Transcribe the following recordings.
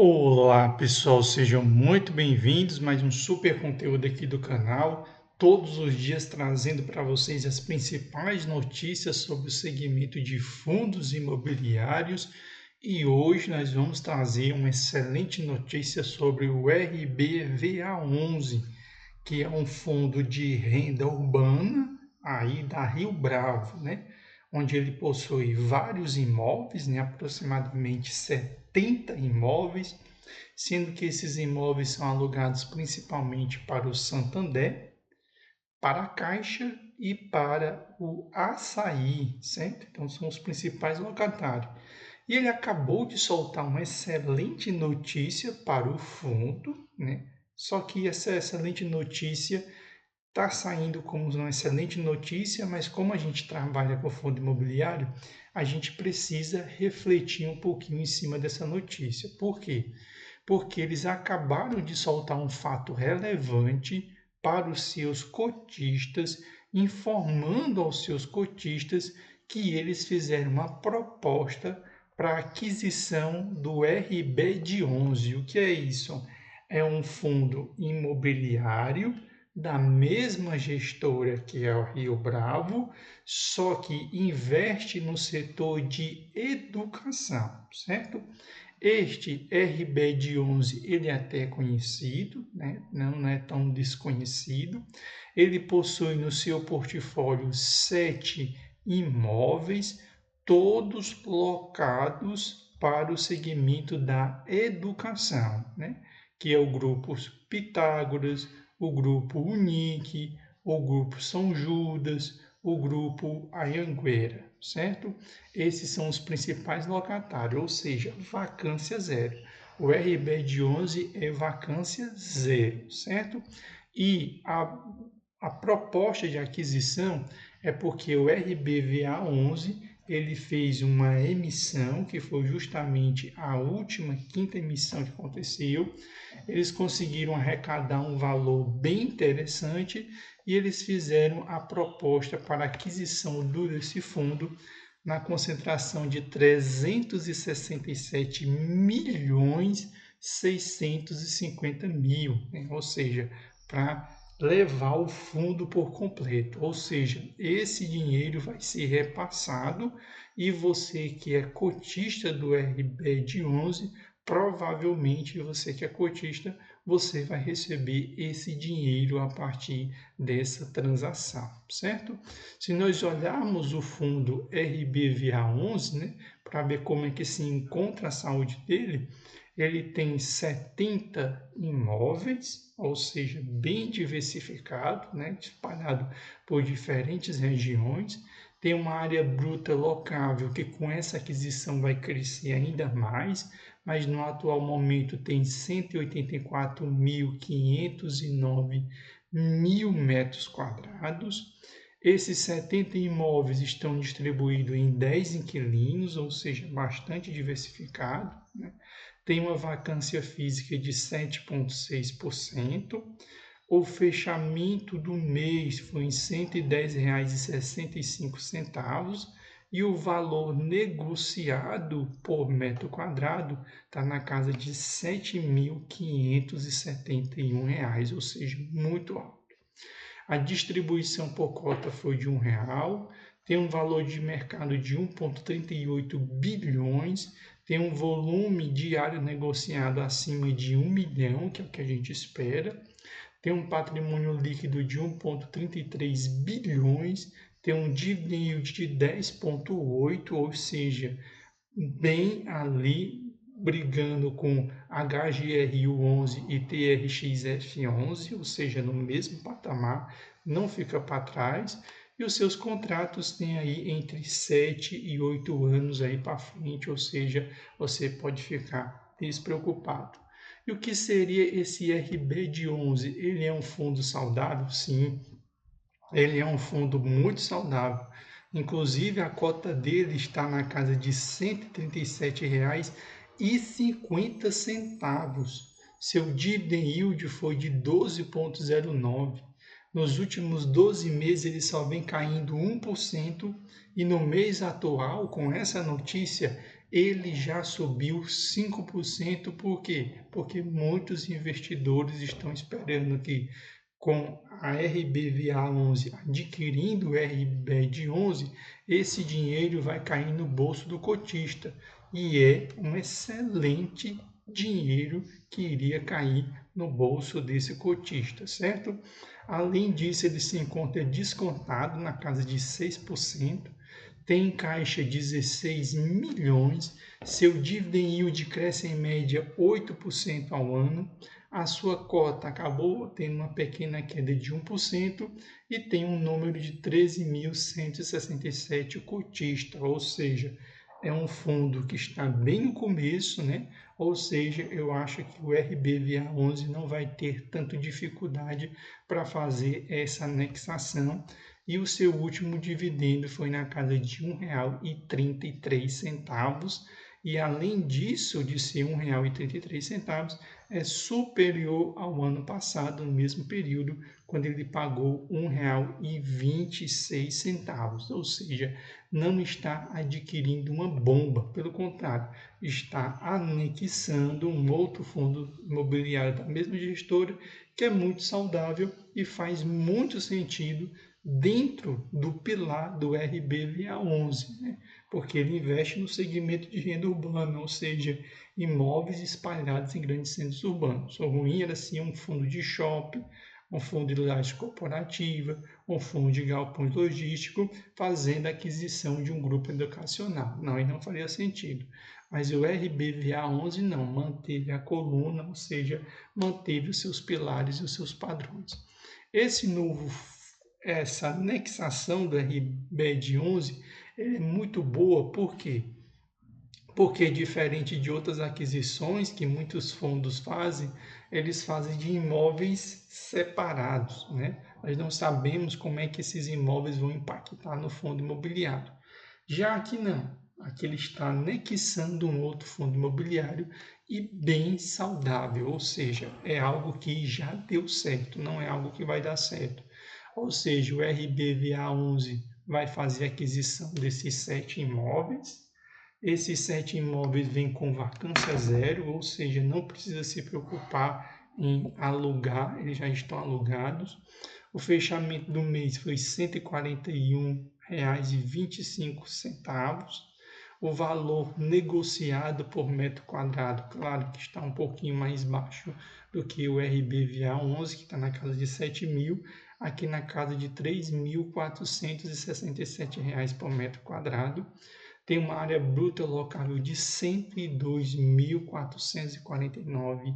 Olá, pessoal, sejam muito bem-vindos. Mais um super conteúdo aqui do canal, todos os dias trazendo para vocês as principais notícias sobre o segmento de fundos imobiliários. E hoje nós vamos trazer uma excelente notícia sobre o RBVA11, que é um fundo de renda urbana aí da Rio Bravo, né? Onde ele possui vários imóveis, né? Aproximadamente 70 imóveis, sendo que esses imóveis são alugados principalmente para o Santander, para a Caixa e para o Açaí, certo? Então são os principais locatários. E ele acabou de soltar uma excelente notícia para o fundo, né? Só que essa excelente notícia está saindo como uma excelente notícia, mas como a gente trabalha com fundo imobiliário, a gente precisa refletir um pouquinho em cima dessa notícia. Por quê? Porque eles acabaram de soltar um fato relevante para os seus cotistas, informando aos seus cotistas que eles fizeram uma proposta para a aquisição do RBD11. O que é isso? É um fundo imobiliário da mesma gestora que é o Rio Bravo, só que investe no setor de educação, certo? Este RBD11 ele é até conhecido, né? Não é tão desconhecido. Ele possui no seu portfólio 7 imóveis, todos locados para o segmento da educação, né? Que é o grupo Pitágoras, o grupo Unique, o grupo São Judas, o grupo Anhanguera, certo? Esses são os principais locatários, ou seja, vacância zero. O RBD 11 é vacância zero, certo? E a proposta de aquisição é porque o RBVA 11 ele fez uma emissão, que foi justamente a última, quinta emissão que aconteceu. Eles conseguiram arrecadar um valor bem interessante e eles fizeram a proposta para aquisição desse fundo na concentração de 367 milhões 650 mil, né? Ou seja, para levar o fundo por completo, ou seja, esse dinheiro vai ser repassado e você que é cotista do RBD 11, provavelmente você que é cotista, você vai receber esse dinheiro a partir dessa transação, certo? Se nós olharmos o fundo RBVA11, né, para ver como é que se encontra a saúde dele, ele tem 70 imóveis, ou seja, bem diversificado, né, espalhado por diferentes regiões. Tem uma área bruta locável que com essa aquisição vai crescer ainda mais, mas no atual momento tem 184.509 mil metros quadrados. Esses 70 imóveis estão distribuídos em 10 inquilinos, ou seja, bastante diversificado, né? Tem uma vacância física de 7,6%. O fechamento do mês foi em R$ 110,65 e o valor negociado por metro quadrado está na casa de R$ 7.571, ou seja, muito alto. A distribuição por cota foi de R$ 1, tem um valor de mercado de 1,38 bilhões, tem um volume diário negociado acima de 1 milhão, que é o que a gente espera, tem um patrimônio líquido de 1,33 bilhões, tem um dividend yield de 10,8, ou seja, bem ali brigando com HGRU11 e TRXF11, ou seja, no mesmo patamar, não fica para trás, e os seus contratos têm aí entre 7 e 8 anos aí para frente, ou seja, você pode ficar despreocupado. E o que seria esse RBD11? Ele é um fundo saudável? Sim, ele é um fundo muito saudável. Inclusive, a cota dele está na casa de R$ 137,50. Seu dividend yield foi de 12,09. Nos últimos 12 meses, ele só vem caindo 1%. E no mês atual, com essa notícia, ele já subiu 5%. Por quê? Porque muitos investidores estão esperando que, com a RBVA11 adquirindo o RBED11, esse dinheiro vai cair no bolso do cotista. E é um excelente dinheiro que iria cair no bolso desse cotista, certo? Além disso, ele se encontra descontado na casa de 6%, tem em caixa 16 milhões, seu dividend yield cresce em média 8% ao ano, a sua cota acabou tendo uma pequena queda de 1% e tem um número de 13.167 cotistas, ou seja, é um fundo que está bem no começo, né? Ou seja, eu acho que o RBVA11 não vai ter tanto dificuldade para fazer essa anexação, e o seu último dividendo foi na casa de R$ 1,33, e além disso, de ser R$ 1,33, é superior ao ano passado, no mesmo período, quando ele pagou R$ 1,26, ou seja, não está adquirindo uma bomba, pelo contrário, está anexando um outro fundo imobiliário da mesma gestora, que é muito saudável e faz muito sentido dentro do pilar do RBVA11, né? Porque ele investe no segmento de renda urbana, ou seja, imóveis espalhados em grandes centros urbanos. O ruim era sim um fundo de shopping, um fundo de laje corporativa, um fundo de galpões logístico, fazendo a aquisição de um grupo educacional. Não, aí não faria sentido. Mas o RBVA11 não, manteve a coluna, ou seja, manteve os seus pilares e os seus padrões. Essa anexação do RBED11 é muito boa, por quê? Porque, diferente de outras aquisições que muitos fundos fazem, eles fazem de imóveis separados, né? Nós não sabemos como é que esses imóveis vão impactar no fundo imobiliário. Já aqui não, aqui ele está anexando um outro fundo imobiliário e bem saudável, ou seja, é algo que já deu certo, não é algo que vai dar certo. Ou seja, o RBVA11 vai fazer a aquisição desses 7 imóveis. Esses 7 imóveis vêm com vacância zero, ou seja, não precisa se preocupar em alugar, eles já estão alugados. O fechamento do mês foi R$ 141,25. O valor negociado por metro quadrado, claro que está um pouquinho mais baixo do que o RBVA11, que está na casa de 7 mil, aqui na casa de R$ 3.467 por metro quadrado. Tem uma área bruta locável de 102.449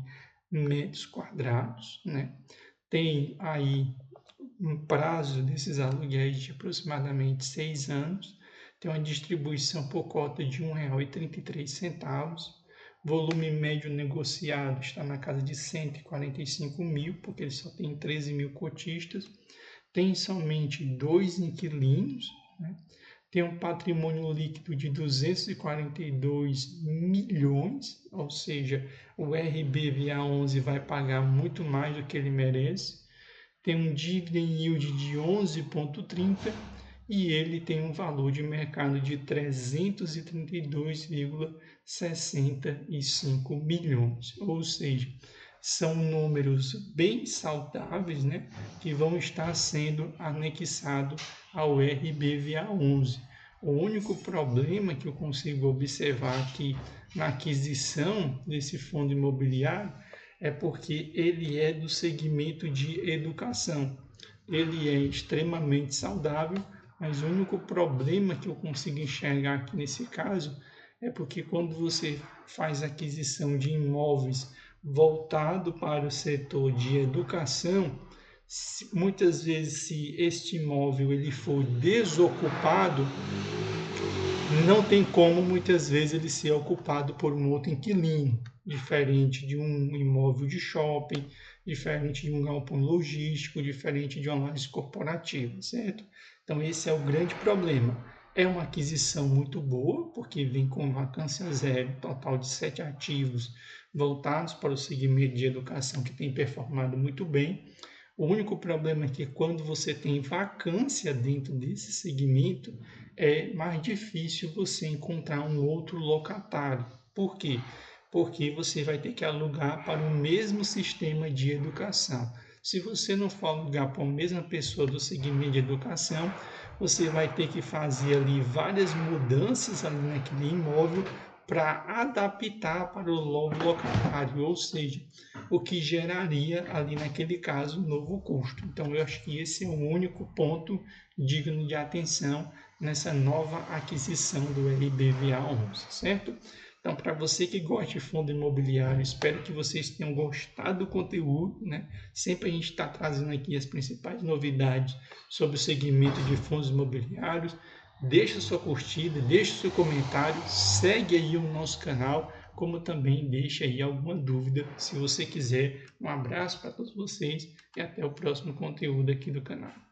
metros quadrados, né? Tem aí um prazo desses aluguéis de aproximadamente 6 anos, tem uma distribuição por cota de R$ 1,33, volume médio negociado está na casa de 145 mil, porque ele só tem 13 mil cotistas, tem somente 2 inquilinos, né? Tem um patrimônio líquido de 242 milhões, ou seja, o RBVA11 vai pagar muito mais do que ele merece. Tem um dividend yield de 11,30 e ele tem um valor de mercado de 332,65 milhões, ou seja, são números bem saudáveis, né, que vão estar sendo anexados ao RBVA11. O único problema que eu consigo observar aqui na aquisição desse fundo imobiliário é porque ele é do segmento de educação. Ele é extremamente saudável, mas o único problema que eu consigo enxergar aqui nesse caso é porque quando você faz aquisição de imóveis voltado para o setor de educação, muitas vezes, se este imóvel ele for desocupado, não tem como muitas vezes ele ser ocupado por um outro inquilino, diferente de um imóvel de shopping, diferente de um galpão logístico, diferente de uma laje corporativa, certo? Então esse é o grande problema. É uma aquisição muito boa, porque vem com vacância zero, total de 7 ativos voltados para o segmento de educação que tem performado muito bem. O único problema é que quando você tem vacância dentro desse segmento, é mais difícil você encontrar um outro locatário. Por quê? Porque você vai ter que alugar para o mesmo sistema de educação. Se você não for alugar para a mesma pessoa do segmento de educação, você vai ter que fazer ali várias mudanças ali naquele imóvel para adaptar para o novo locatário, ou seja, o que geraria ali naquele caso um novo custo. Então eu acho que esse é o único ponto digno de atenção nessa nova aquisição do LBVA 11, certo? Então, para você que gosta de fundo imobiliário, espero que vocês tenham gostado do conteúdo, né? Sempre a gente está trazendo aqui as principais novidades sobre o segmento de fundos imobiliários. Deixa sua curtida, deixa seu comentário, segue aí o nosso canal, como também deixa aí alguma dúvida, se você quiser. Um abraço para todos vocês e até o próximo conteúdo aqui do canal.